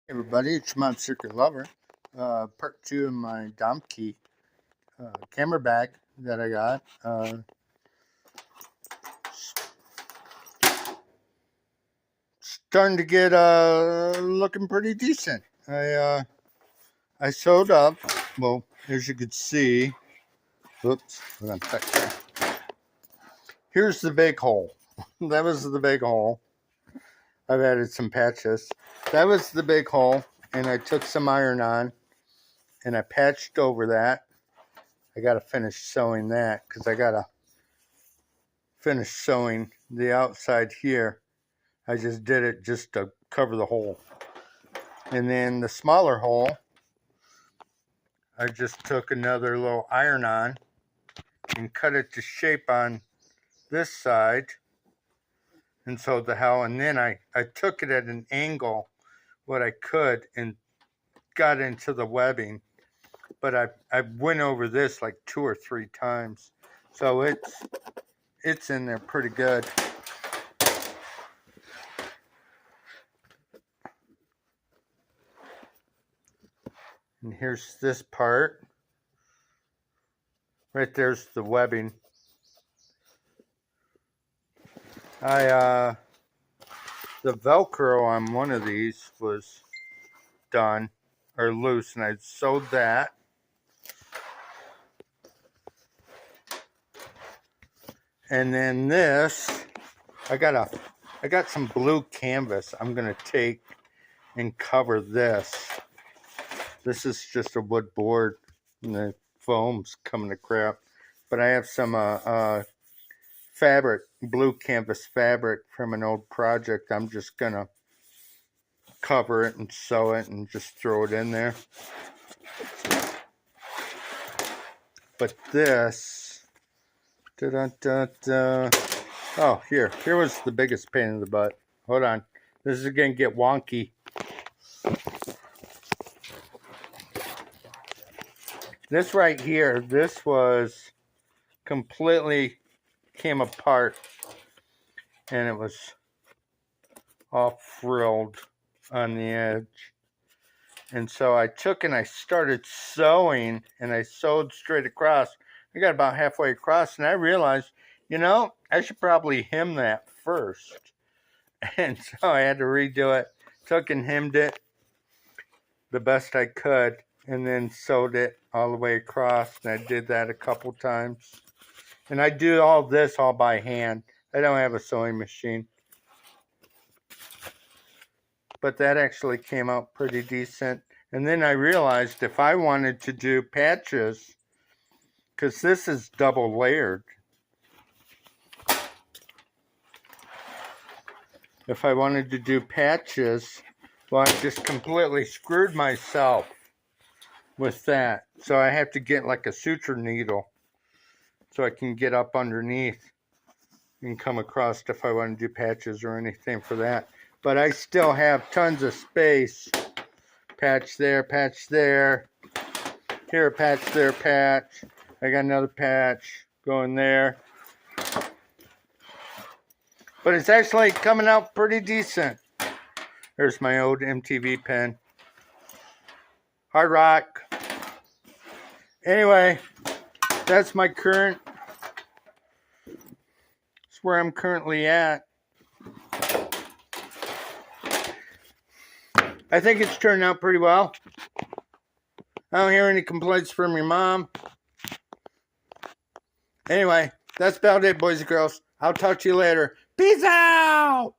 Everybody, it's Mount Circuit Lover. Part 2 of my Domke camera bag that I got. Starting to get looking pretty decent. I sewed up. Well, as you can see, oops, hold on a second. Here's the big hole. That was the big hole. I've added some patches. That was the big hole, and I took some iron on, and I patched over that. I got to finish sewing that because I got to finish sewing the outside here. I just did it just to cover the hole. And then the smaller hole, I just took another little iron-on and cut it to shape on this side and sewed the hole. And then I took it at an angle what I could and got into the webbing. But I went over this like 2 or 3 times. So it's in there pretty good. And here's this part. Right there's the webbing. The Velcro on one of these was done or loose, and I sewed that. And then this, I got some blue canvas I'm gonna take and cover this. This is just a wood board, and the foam's coming to crap. But I have some fabric, blue canvas fabric from an old project. I'm just gonna cover it and sew it and just throw it in there. But this, oh, here was the biggest pain in the butt. Hold on, this is gonna get wonky. This right here, this was completely came apart, and it was all frilled on the edge. And so I took and I started sewing, and I sewed straight across. I got about halfway across, and I realized, I should probably hem that first. And so I had to redo it. Took and hemmed it the best I could, and then sewed it all the way across. And I did that a couple times. And I do all this all by hand. I don't have a sewing machine. But that actually came out pretty decent. And then I realized if I wanted to do patches, because this is double layered, if I wanted to do patches, well, I just completely screwed myself with that. So I have to get like a suture needle so I can get up underneath and come across if I want to do patches or anything for that. But I still have tons of space. Patch there, here, patch there, patch. I got another patch going there. But it's actually coming out pretty decent. There's my old MTV pen. Hard rock. Anyway, that's my current, that's where I'm currently at. I think it's turned out pretty well. I don't hear any complaints from your mom. Anyway, that's about it, boys and girls. I'll talk to you later. Peace out!